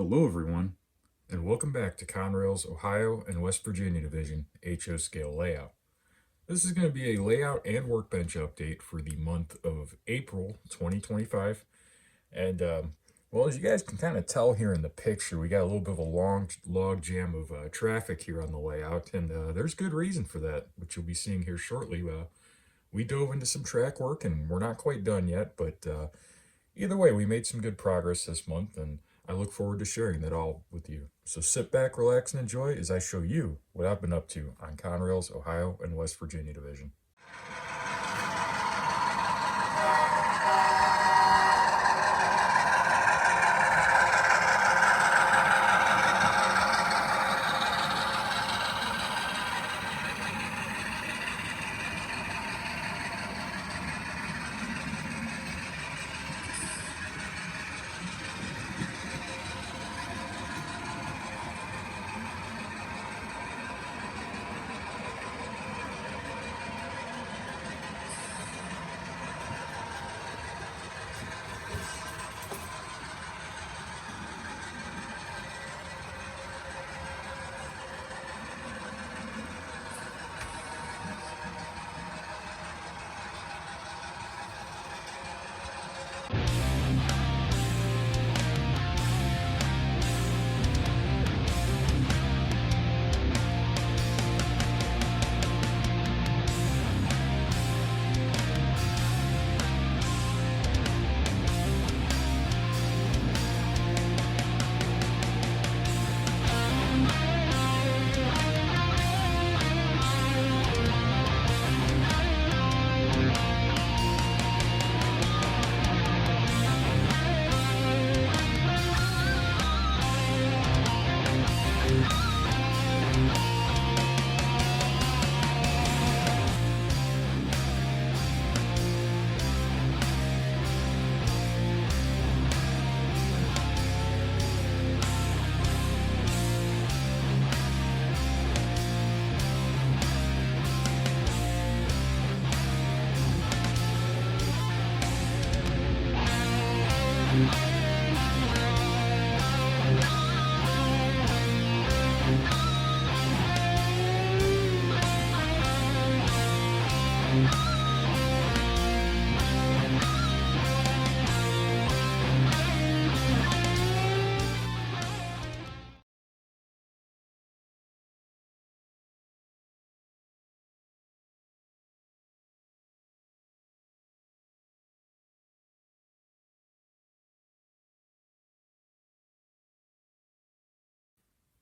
Hello, everyone, and welcome back to Conrail's Ohio and West Virginia Division HO scale layout. This is going to be a layout and workbench update for the month of April 2025. And, well, as you guys can kind of tell here in the picture, we got a little bit of a long log jam of traffic here on the layout, and there's good reason for that, which you'll be seeing here shortly. We dove into some track work, and we're not quite done yet, but either way, we made some good progress this month, and I look forward to sharing that all with you. So sit back, relax, and enjoy as I show you what I've been up to on Conrail's Ohio and West Virginia Division.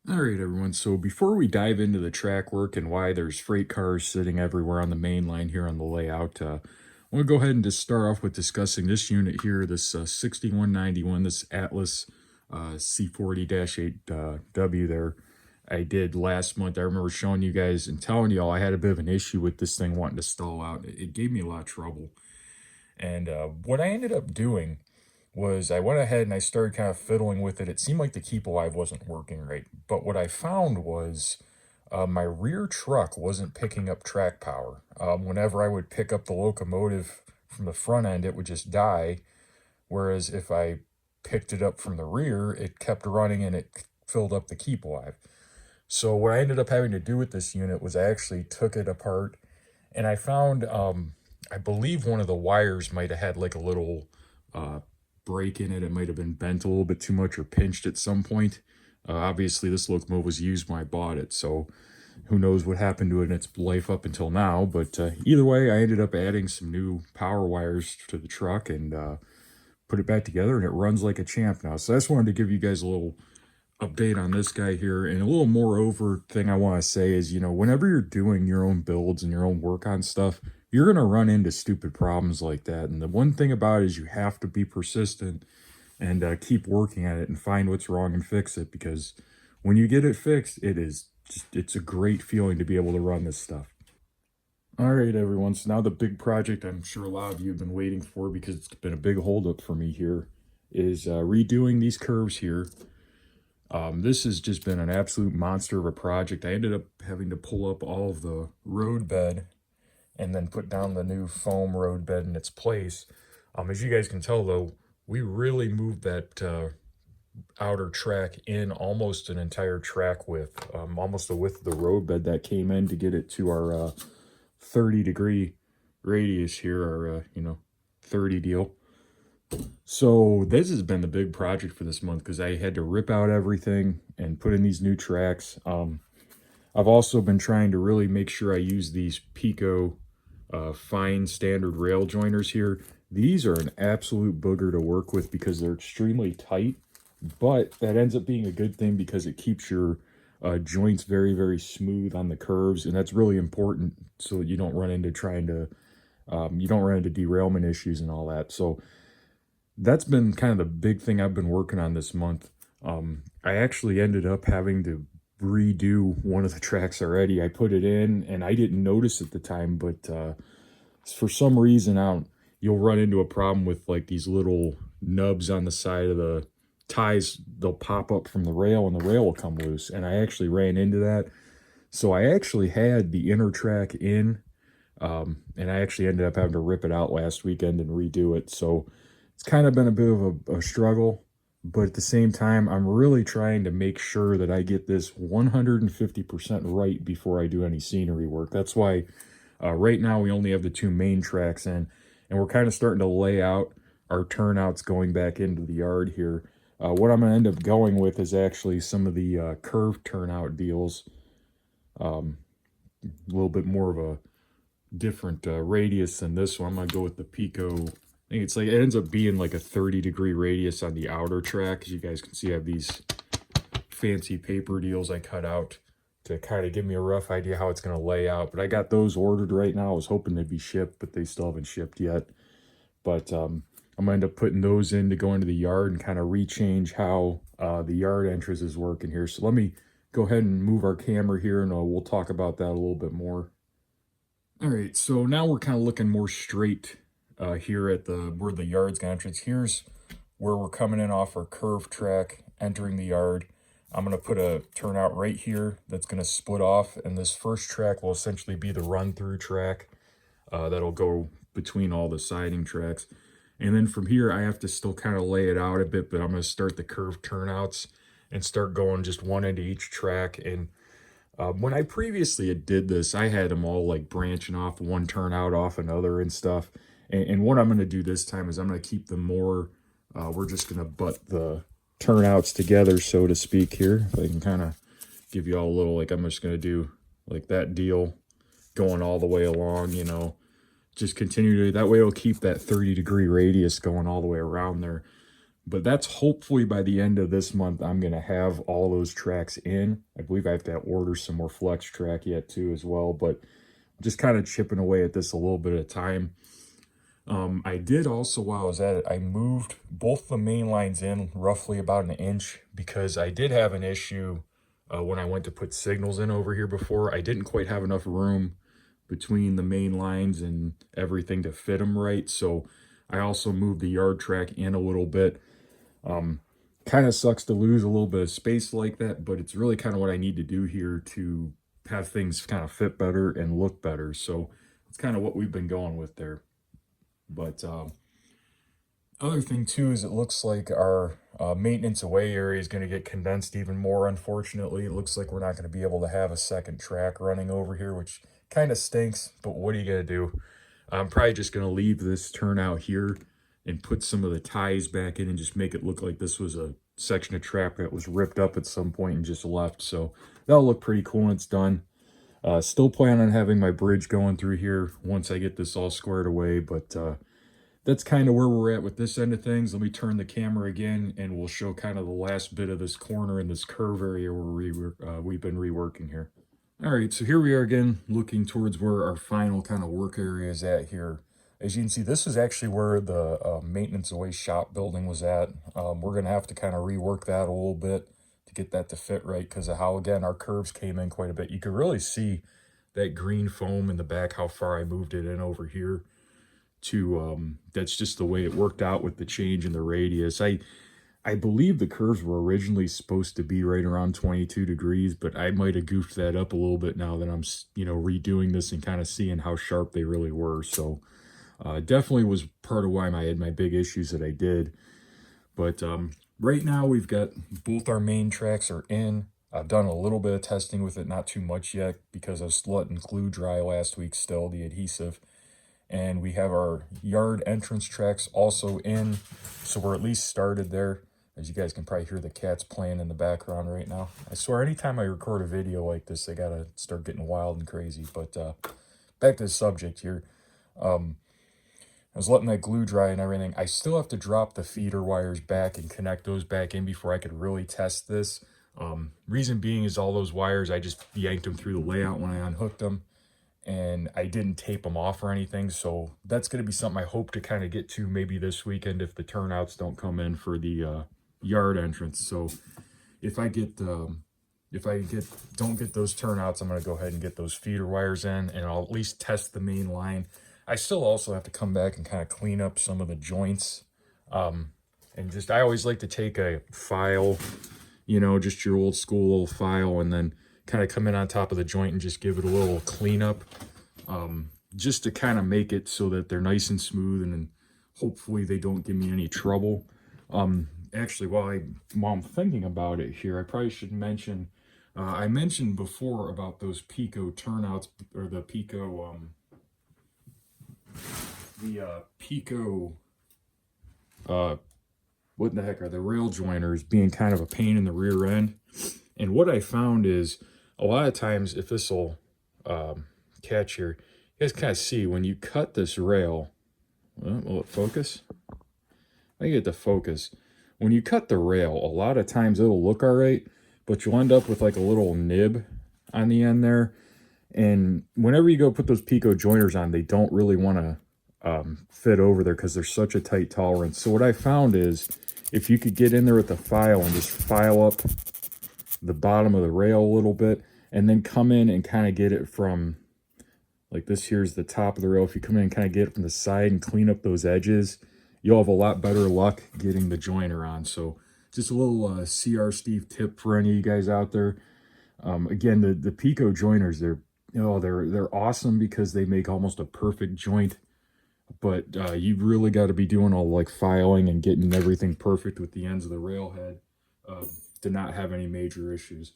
All right, everyone. So before we dive into the track work and why there's freight cars sitting everywhere on the main line here on the layout, I want to go ahead and just start off with discussing this unit here, this 6191, this Atlas C40-8W there. I did last month. I remember showing you guys and telling y'all I had a bit of an issue with this thing wanting to stall out. It gave me a lot of trouble. And what I ended up doing was I went ahead and I started kind of fiddling with it. It seemed like the Keep Alive wasn't working right. But what I found was my rear truck wasn't picking up track power. Whenever I would pick up the locomotive from the front end, it would just die. Whereas if I picked it up from the rear, it kept running and it filled up the Keep Alive. So what I ended up having to do with this unit was I actually took it apart and I found, I believe one of the wires might have had like a little break in it. It might have been bent a little bit too much or pinched at some point. Obviously, this locomotive was used when I bought it, so who knows what happened to it in its life up until now. But either way, I ended up adding some new power wires to the truck and put it back together, and it runs like a champ now. So I just wanted to give you guys a little update on this guy here. And a little moreover thing I want to say is, you know, whenever you're doing your own builds and your own work on stuff, you're going to run into stupid problems like that. And the one thing about it is you have to be persistent and keep working at it and find what's wrong and fix it, because when you get it fixed, it's a great feeling to be able to run this stuff. All right, everyone. So now the big project I'm sure a lot of you have been waiting for, because it's been a big holdup for me here, is redoing these curves here. This has just been an absolute monster of a project. I ended up having to pull up all of the road bed and then put down the new foam road bed in its place. As you guys can tell, though, we really moved that outer track in almost an entire track width, almost the width of the roadbed that came in to get it to our 30-degree radius here, our, 30 deal. So this has been the big project for this month because I had to rip out everything and put in these new tracks. I've also been trying to really make sure I use these Pico fine standard rail joiners here. These are an absolute booger to work with because they're extremely tight, but that ends up being a good thing because it keeps your joints very, very smooth on the curves, and that's really important so that you don't run into derailment issues and all that. So that's been kind of the big thing I've been working on this month. I actually ended up having to redo one of the tracks already. I put it in and I didn't notice at the time, but for some reason you'll run into a problem with like these little nubs on the side of the ties. They'll pop up from the rail and the rail will come loose, and I actually ran into that. So I actually had the inner track in, and I actually ended up having to rip it out last weekend and redo it. So it's kind of been a bit of a struggle, but at the same time, I'm really trying to make sure that I get this 150% right before I do any scenery work. That's why right now we only have the 2 main tracks in, and we're kind of starting to lay out our turnouts going back into the yard here. What I'm going to end up going with is actually some of the curved turnout deals. A little bit more of a different radius than this one. I'm going to go with the Pico. I think it's like, it ends up being like a 30-degree radius on the outer track. As you guys can see, I have these fancy paper deals I cut out to kind of give me a rough idea how it's going to lay out. But I got those ordered right now. I was hoping they'd be shipped, but they still haven't shipped yet. But I'm going to end up putting those in to go into the yard and kind of rechange how the yard entrances work in here. So let me go ahead and move our camera here, and we'll talk about that a little bit more. All right, so now we're kind of looking more straight here at where the yard's going to entrance. Here's where we're coming in off our curved track, entering the yard. I'm going to put a turnout right here that's going to split off, and this first track will essentially be the run-through track that'll go between all the siding tracks. And then from here, I have to still kind of lay it out a bit, but I'm going to start the curved turnouts and start going just one into each track. And when I previously did this, I had them all like branching off, one turnout off another and stuff. And what I'm going to do this time is I'm going to keep them more, we're just going to butt the turnouts together, so to speak here. If I can kind of give you all a little, like I'm just going to do like that deal going all the way along, just continue to, that way it'll keep that 30-degree radius going all the way around there. But that's hopefully by the end of this month, I'm going to have all those tracks in. I believe I have to order some more flex track yet too as well, but just kind of chipping away at this a little bit at a time. I did also, while I was at it, I moved both the main lines in roughly about an inch because I did have an issue when I went to put signals in over here before. I didn't quite have enough room between the main lines and everything to fit them right. So I also moved the yard track in a little bit. Kind of sucks to lose a little bit of space like that, but it's really kind of what I need to do here to have things kind of fit better and look better. So it's kind of what we've been going with there. But other thing too is it looks like our maintenance away area is going to get condensed even more. Unfortunately, it looks like we're not going to be able to have a second track running over here, which kind of stinks, but what are you going to do? I'm probably just going to leave this turnout here and put some of the ties back in and just make it look like this was a section of track that was ripped up at some point and just left. So that'll look pretty cool when it's done. Still plan on having my bridge going through here once I get this all squared away, but that's kind of where we're at with this end of things. Let me turn the camera again and we'll show kind of the last bit of this corner and this curve area where we've been reworking here. All right, so here we are again, looking towards where our final kind of work area is at here. As you can see, this is actually where the maintenance away shop building was at. We're going to have to kind of rework that a little bit to get that to fit right because of how, again, our curves came in quite a bit. You could really see that green foam in the back, how far I moved it in over here to, that's just the way it worked out with the change in the radius. I believe the curves were originally supposed to be right around 22 degrees, but I might have goofed that up a little bit now that I'm, redoing this and kind of seeing how sharp they really were. So definitely was part of why I had my big issues that I did. But right now we've got both our main tracks are in. I've done a little bit of testing with it, not too much yet, because I was letting glue dry last week still, the adhesive. And we have our yard entrance tracks also in, so we're at least started there. As you guys can probably hear the cats playing in the background right now. I swear anytime I record a video like this, they gotta start getting wild and crazy. But back to the subject here. I was letting that glue dry and everything. I still have to drop the feeder wires back and connect those back in before I could really test this. Reason being is all those wires, I just yanked them through the layout when I unhooked them, and I didn't tape them off or anything. So that's going to be something I hope to kind of get to maybe this weekend if the turnouts don't come in for the yard entrance. So if I don't get those turnouts, I'm going to go ahead and get those feeder wires in, and I'll at least test the main line. I still also have to come back and kind of clean up some of the joints. And just, I always like to take a file, you know, just your old school little file, and then kind of come in on top of the joint and just give it a little cleanup, just to kind of make it so that they're nice and smooth, and then hopefully they don't give me any trouble. Actually, while I'm thinking about it here, I probably should mention, I mentioned before about those Pico turnouts, or the Pico, what the heck are the rail joiners being kind of a pain in the rear end. And what I found is a lot of times, if this will catch here, you guys kind of see when you cut this rail, will it focus? I get the focus. When you cut the rail, a lot of times it'll look all right, but you'll end up with like a little nib on the end there. And whenever you go put those Pico joiners on, they don't really want to fit over there because there's such a tight tolerance. So what I found is if you could get in there with the file and just file up the bottom of the rail a little bit, and then come in and kind of get it from, like this here's the top of the rail. If you come in and kind of get it from the side and clean up those edges, you'll have a lot better luck getting the joiner on. So just a little CR Steve tip for any of you guys out there. Again, the Pico joiners, they're awesome because they make almost a perfect joint. But you really got to be doing all like filing and getting everything perfect with the ends of the rail head to not have any major issues.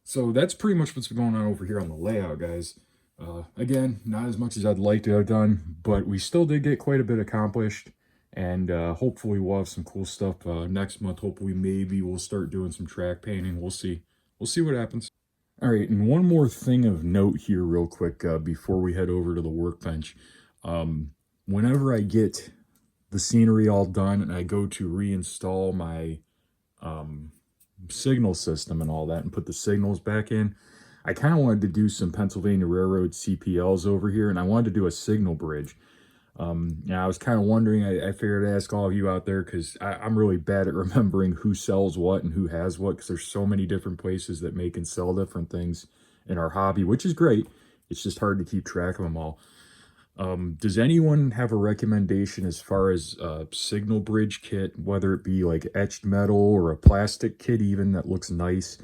So that's pretty much what's going on over here on the layout, guys. Again, not as much as I'd like to have done, but we still did get quite a bit accomplished. And hopefully we'll have some cool stuff next month. Hopefully maybe we'll start doing some track painting. We'll see. We'll see what happens. All right, and one more thing of note here real quick before we head over to the workbench. Whenever I get the scenery all done and I go to reinstall my signal system and all that and put the signals back in, I kind of wanted to do some Pennsylvania Railroad CPLs over here, and I wanted to do a signal bridge. Yeah, I was kind of wondering, I figured I'd ask all of you out there, because I'm really bad at remembering who sells what and who has what, because there's so many different places that make and sell different things in our hobby, which is great. It's just hard to keep track of them all. Does anyone have a recommendation as far as signal bridge kit, whether it be like etched metal or a plastic kit even that looks nice?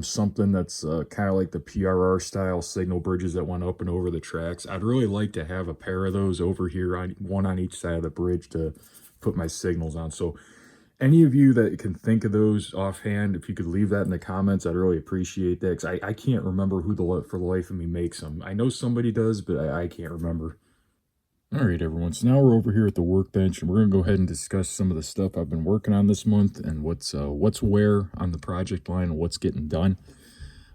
Something that's kind of like the PRR style signal bridges that went up and over the tracks. I'd really like to have a pair of those over here, one on each side of the bridge, to put my signals on. So any of you that can think of those offhand, if you could leave that in the comments, I'd really appreciate that, because I can't remember who for the life of me makes them. I know somebody does, but I can't remember. All right, everyone, so now we're over here at the workbench, and we're going to go ahead and discuss some of the stuff I've been working on this month and what's where on the project line and what's getting done.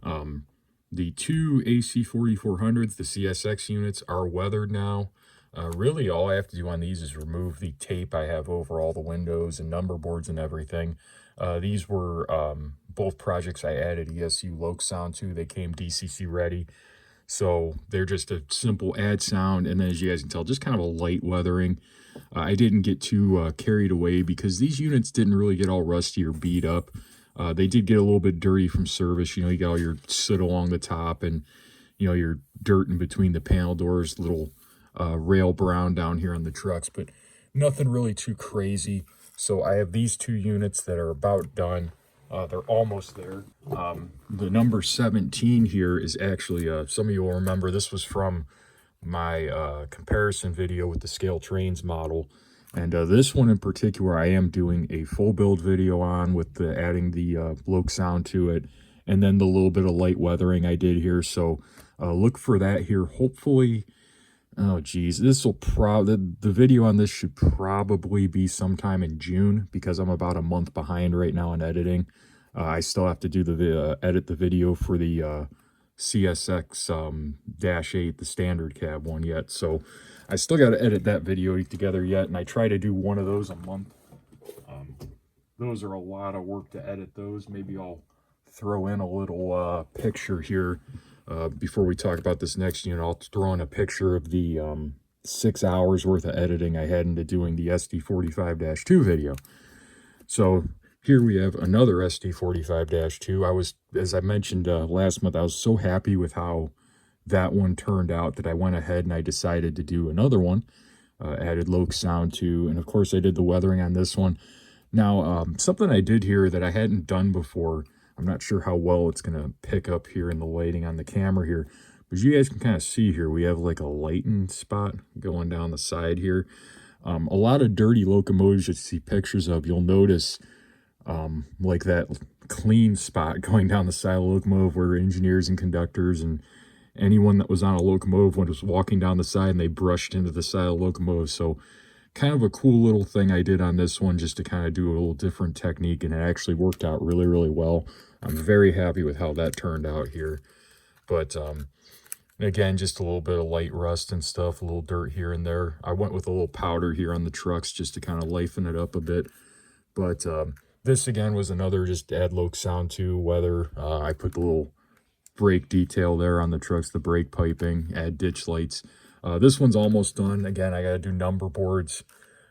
The two AC 4400s, the CSX units, are weathered now. Really, all I have to do on these is remove the tape I have over all the windows and number boards and everything. These were both projects I added ESU Loc sound to. They came DCC ready. So they're just a simple add sound, and then as you guys can tell, just kind of a light weathering. I didn't get too carried away because these units didn't really get all rusty or beat up. They did get a little bit dirty from service. You know, you got all your soot along the top, and you know, your dirt in between the panel doors, little rail brown down here on the trucks, but nothing really too crazy. So I have these two units that are about done. They're almost there. The number 17 here is actually, some of you will remember, this was from my comparison video with the scale trains model. And this one in particular, I am doing a full build video on with the adding the Loke sound to it, and then the little bit of light weathering I did here. So look for that here. Hopefully, oh geez, this will the video on this should probably be sometime in June because I'm about a month behind right now in editing. I still have to do the edit the video for the CSX -8, the standard cab one yet. So I still got to edit that video together yet, and I try to do one of those a month. Those are a lot of work to edit those. Maybe I'll throw in a little picture here before we talk about this next unit. I'll throw in a picture of the 6 hours worth of editing I had into doing the SD45-2 video. So here we have another SD45-2. I was, as I mentioned last month, I was so happy with how that one turned out that I went ahead and I decided to do another one. Added Loke sound to, and of course I did the weathering on this one. Now, something I did here that I hadn't done before, I'm not sure how well it's going to pick up here in the lighting on the camera here, but you guys can kind of see here, we have like a lighting spot going down the side here. A lot of dirty locomotives you see pictures of, you'll notice like that clean spot going down the side of the locomotive where engineers and conductors and anyone that was on a locomotive was walking down the side and they brushed into the side of the locomotive. So kind of a cool little thing I did on this one just to kind of do a little different technique, and it actually worked out really, really well. I'm very happy with how that turned out here. But again, just a little bit of light rust and stuff, a little dirt here and there. I went with a little powder here on the trucks just to kind of liven it up a bit. But this again was another just add Loke sound to weather. I put the little brake detail there on the trucks, the brake piping, add ditch lights. This one's almost done. Again, I got to do number boards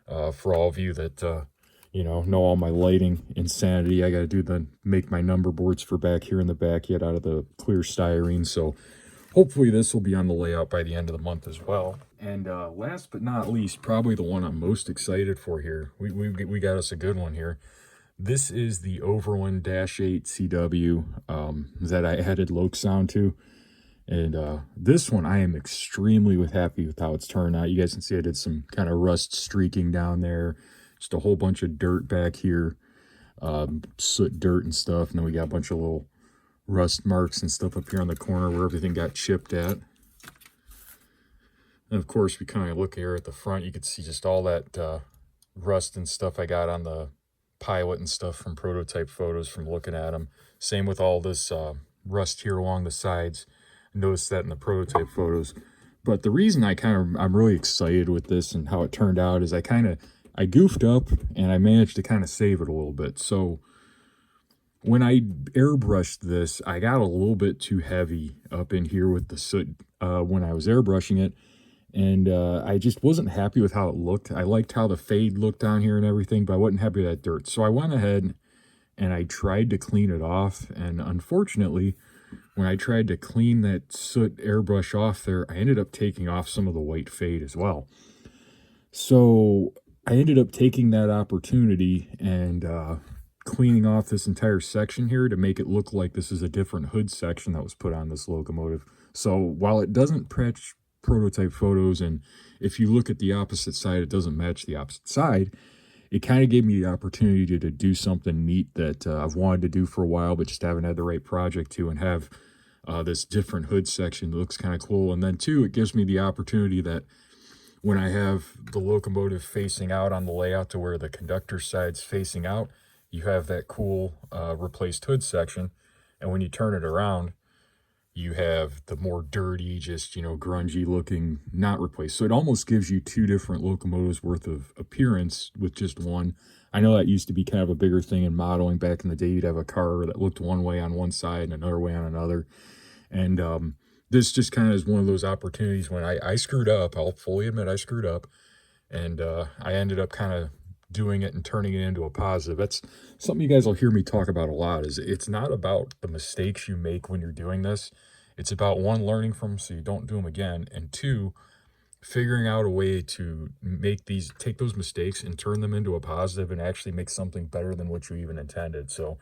for all of you that, know all my lighting insanity. I got to make my number boards for back here in the back yet out of the clear styrene. So hopefully this will be on the layout by the end of the month as well. And last but not least, probably the one I'm most excited for here. We got us a good one here. This is the Overland -8 CW that I added Loke sound to. And this one, I am extremely happy with how it's turned out. You guys can see I did some kind of rust streaking down there. Just a whole bunch of dirt back here. Soot dirt and stuff. And then we got a bunch of little rust marks and stuff up here on the corner where everything got chipped at. And of course, we kind of look here at the front. You can see just all that rust and stuff I got on the pilot and stuff from prototype photos from looking at them. Same with all this rust here along the sides. Notice that in the prototype photos. But the reason I'm really excited with this and how it turned out is I goofed up and I managed to kind of save it a little bit. So when I airbrushed this, I got a little bit too heavy up in here with the soot when I was airbrushing it. And I just wasn't happy with how it looked. I liked how the fade looked down here and everything, but I wasn't happy with that dirt. So I went ahead and I tried to clean it off. And unfortunately, when I tried to clean that soot airbrush off there, I ended up taking off some of the white fade as well. So I ended up taking that opportunity and cleaning off this entire section here to make it look like this is a different hood section that was put on this locomotive. So while it doesn't match prototype photos, and if you look at the opposite side, it doesn't match the opposite side, it kind of gave me the opportunity to do something neat that I've wanted to do for a while, but just haven't had the right project to, and have this different hood section that looks kind of cool. And then two, it gives me the opportunity that when I have the locomotive facing out on the layout to where the conductor side's facing out, you have that cool replaced hood section. And when you turn it around, you have the more dirty, just, grungy looking, not replaced. So it almost gives you two different locomotives worth of appearance with just one. I know that used to be kind of a bigger thing in modeling back in the day. You'd have a car that looked one way on one side and another way on another. And this just kind of is one of those opportunities when I screwed up. I'll fully admit I screwed up. And I ended up kind of doing it and turning it into a positive. That's something you guys will hear me talk about a lot, is it's not about the mistakes you make when you're doing this. It's about, one, learning from them so you don't do them again, and two, figuring out a way to take those mistakes and turn them into a positive and actually make something better than what you even intended. So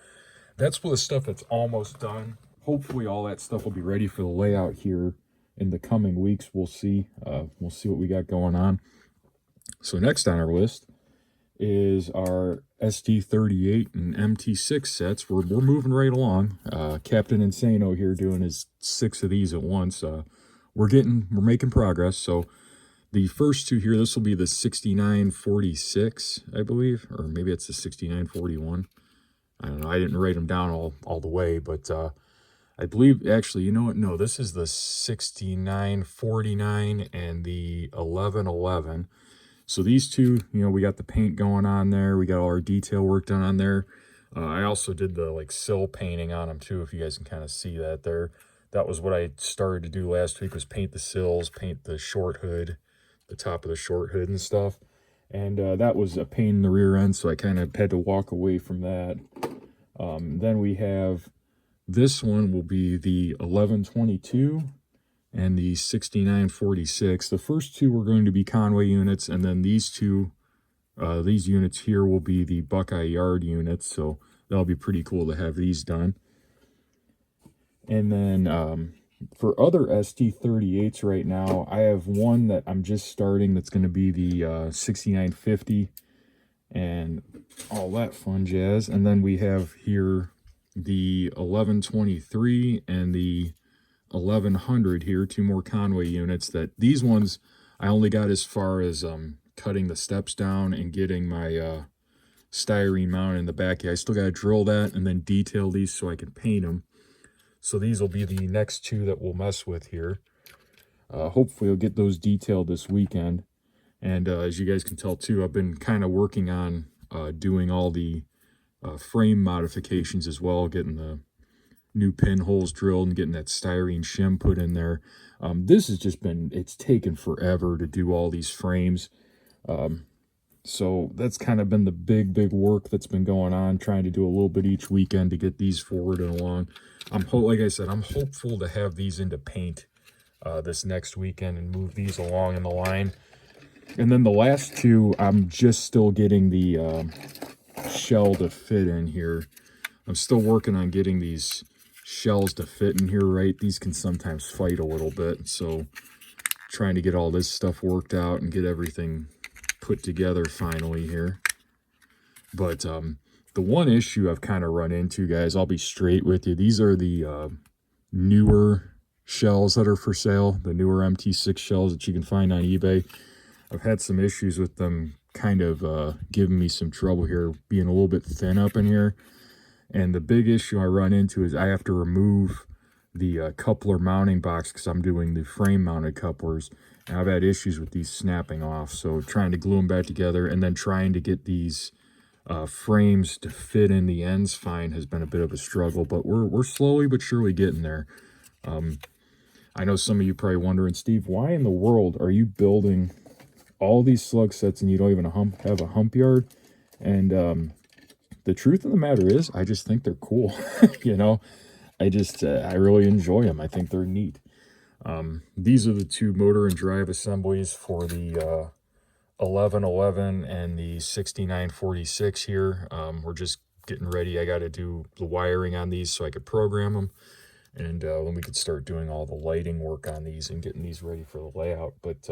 that's what the stuff that's almost done. Hopefully all that stuff will be ready for the layout here in the coming weeks. We'll see. We'll see what we got going on. So next on our list is our SD38 and MT6 sets. We're moving right along. Captain Insano here doing his 6 of these at once. We're making progress. So the first two here, this will be the 6946, I believe, or maybe it's the 6941. I don't know. I didn't write them down all the way, but I believe actually, you know what? No, this is the 6949 and the 1111. So these two, we got the paint going on there. We got all our detail work done on there. I also did the like sill painting on them too, if you guys can kind of see that there. That was what I started to do last week, was paint the sills, paint the short hood, the top of the short hood and stuff. And that was a pain in the rear end, so I kind of had to walk away from that. Then we have, this one will be the 1122 and the 6946. The first two are going to be Conway units, and then these two, these units here will be the Buckeye Yard units, so that'll be pretty cool to have these done. And then for other ST38s right now, I have one that I'm just starting that's going to be the 6950 and all that fun jazz. And then we have here the 1123 and the 1100 here, two more Conway units. That these ones I only got as far as cutting the steps down and getting my styrene mount in the back. I still got to drill that and then detail these so I can paint them. So these will be the next two that we'll mess with here. Hopefully I'll get those detailed this weekend. And as you guys can tell too, I've been kind of working on doing all the frame modifications as well, getting the new pinholes drilled and getting that styrene shim put in there. This has just been, it's taken forever to do all these frames. So that's kind of been the big work that's been going on, trying to do a little bit each weekend to get these forward and along. Like I said, I'm hopeful to have these into paint this next weekend and move these along in the line. And then the last two, I'm just still getting the shell to fit in here. I'm still working on getting these shells to fit in here right. These can sometimes fight a little bit, so trying to get all this stuff worked out and get everything put together finally here. But the one issue I've kind of run into, guys, I'll be straight with you, these are the newer shells that are for sale, the newer MT6 shells that you can find on eBay. I've had some issues with them kind of giving me some trouble here, being a little bit thin up in here. And the big issue I run into is I have to remove the coupler mounting box because I'm doing the frame mounted couplers. And I've had issues with these snapping off. So trying to glue them back together and then trying to get these frames to fit in the ends fine has been a bit of a struggle. But we're slowly but surely getting there. I know some of you probably wondering, Steve, why in the world are you building all these slug sets and you don't even have a hump yard? And the truth of the matter is, I just think they're cool. I really enjoy them. I think they're neat. These are the two motor and drive assemblies for the 1111 and the 6946 here. We're just getting ready. I got to do the wiring on these so I could program them. And then we could start doing all the lighting work on these and getting these ready for the layout. But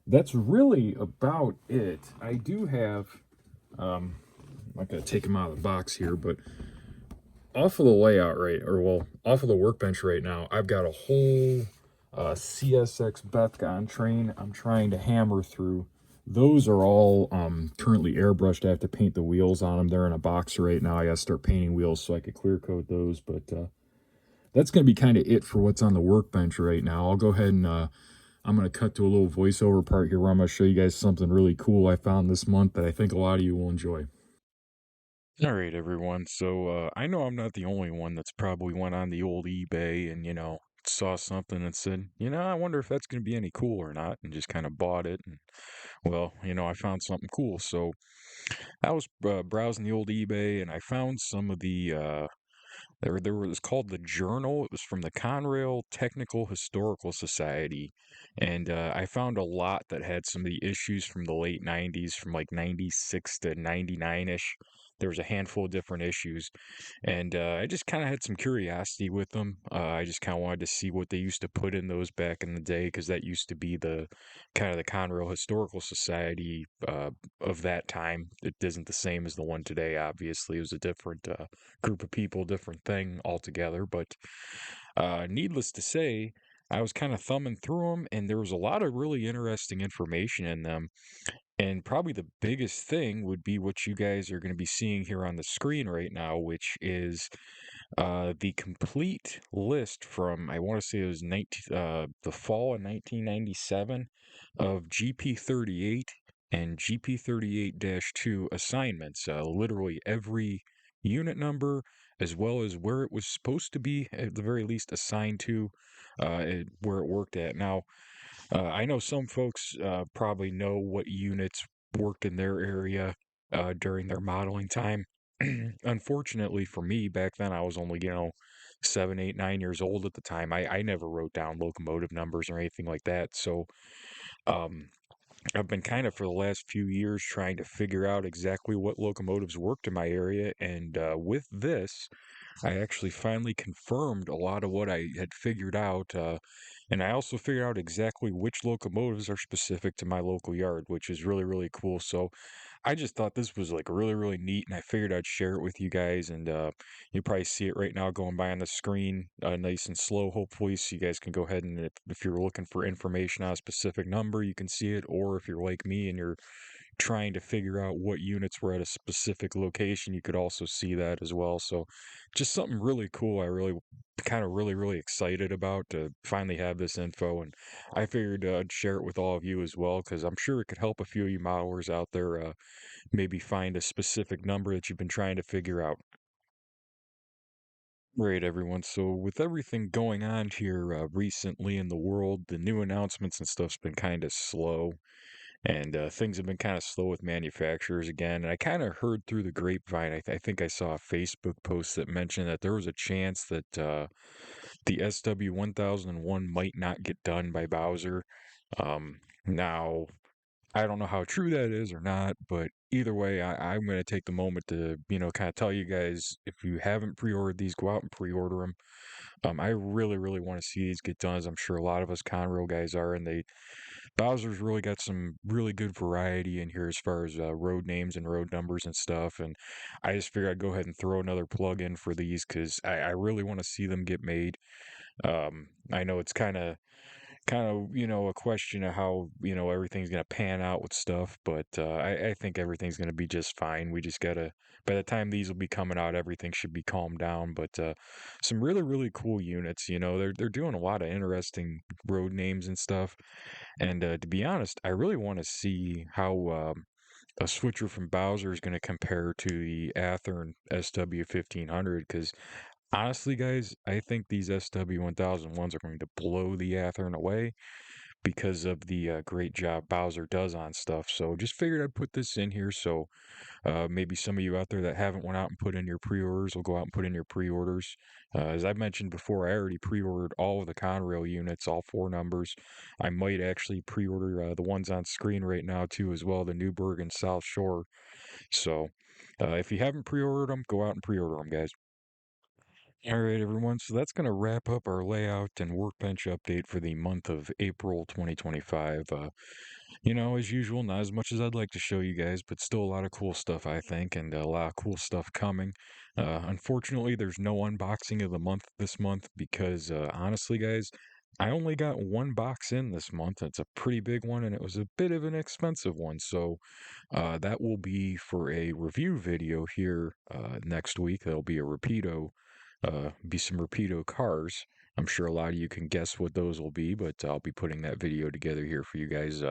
that's really about it. I do have... I'm not going to take them out of the box here, but off of the layout off of the workbench right now, I've got a whole CSX Bethgon train I'm trying to hammer through. Those are all currently airbrushed. I have to paint the wheels on them. They're in a box right now. I got to start painting wheels so I could clear coat those, but that's going to be kind of it for what's on the workbench right now. I'll go ahead and I'm going to cut to a little voiceover part here where I'm going to show you guys something really cool I found this month that I think a lot of you will enjoy. All right, everyone. So I know I'm not the only one that's probably went on the old eBay and, saw something and said, I wonder if that's going to be any cool or not, and just kind of bought it. And, well, I found something cool. So I was browsing the old eBay and I found some of the there was called the Journal. It was from the Conrail Technical Historical Society, and I found a lot that had some of the issues from the late '90s, from like '96 to '99 ish, there was a handful of different issues, and I just kind of had some curiosity with them. I just kind of wanted to see what they used to put in those back in the day, because that used to be the kind of the Conrail Historical Society of that time. It isn't the same as the one today, obviously. It was a different group of people, different thing altogether. But needless to say, I was kind of thumbing through them, and there was a lot of really interesting information in them. And probably the biggest thing would be what you guys are going to be seeing here on the screen right now, which is the complete list from, I want to say it was the fall of 1997 of GP38 and GP38-2 assignments. Literally every unit number, as well as where it was supposed to be, at the very least, assigned to, where it worked at. Now, I know some folks probably know what units worked in their area during their modeling time. Unfortunately for me, back then I was only, 7, 8, 9 years old at the time. I never wrote down locomotive numbers or anything like that. So um, I've been kind of for the last few years trying to figure out exactly what locomotives worked in my area. And with this, I actually finally confirmed a lot of what I had figured out. And I also figured out exactly which locomotives are specific to my local yard, which is really, really cool. So I just thought this was like really, really neat, and I figured I'd share it with you guys. And you probably see it right now going by on the screen, nice and slow, hopefully, so you guys can go ahead and if you're looking for information on a specific number, you can see it. Or if you're like me and you're trying to figure out what units were at a specific location, you could also see that as well. So just something really cool. I really kind of really, really excited about to finally have this info. And I figured I'd share it with all of you as well, because I'm sure it could help a few of you modelers out there maybe find a specific number that you've been trying to figure out. Right, everyone. So, with everything going on here recently in the world, the new announcements and stuff's been kind of slow, and things have been kind of slow with manufacturers again. And I kind of heard through the grapevine. I think I saw a Facebook post that mentioned that there was a chance that the SW 1001 might not get done by Bowser. Now, I don't know how true that is or not, but either way, I'm going to take the moment to, kind of tell you guys, if you haven't pre-ordered these, go out and pre-order them. I really, really want to see these get done, as I'm sure a lot of us Conrail guys are, and Bowser's really got some really good variety in here as far as road names and road numbers and stuff. And I just figured I'd go ahead and throw another plug in for these, because I really want to see them get made. I know it's kind of a question of how everything's going to pan out with stuff, but I think everything's going to be just fine. We just gotta, by the time these will be coming out, everything should be calmed down. But some really, really cool units. They're doing a lot of interesting road names and stuff. And to be honest, I really want to see how a switcher from Bowser is going to compare to the Athearn SW 1500, because honestly, guys, I think these SW 1001s are going to blow the Athearn away because of the great job Bowser does on stuff. So just figured I'd put this in here, so maybe some of you out there that haven't went out and put in your pre-orders will go out and put in your pre-orders. As I mentioned before, I already pre-ordered all of the Conrail units, all four numbers. I might actually pre-order the ones on screen right now too, as well, the Newburgh and South Shore. So if you haven't pre-ordered them, go out and pre-order them, guys. All right, everyone. So that's going to wrap up our layout and workbench update for the month of April 2025. As usual, not as much as I'd like to show you guys, but still a lot of cool stuff, I think, and a lot of cool stuff coming. Unfortunately, there's no unboxing of the month this month because, honestly, guys, I only got one box in this month. It's a pretty big one, and it was a bit of an expensive one. So that will be for a review video here next week. There'll be a Rapido, be some Rapido cars. I'm sure a lot of you can guess what those will be, but I'll be putting that video together here for you guys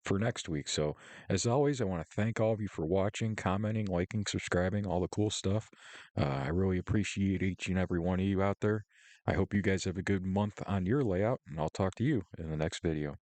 for next week. So, as always, I want to thank all of you for watching, commenting, liking, subscribing, all the cool stuff. I really appreciate each and every one of you out there. I hope you guys have a good month on your layout, and I'll talk to you in the next video.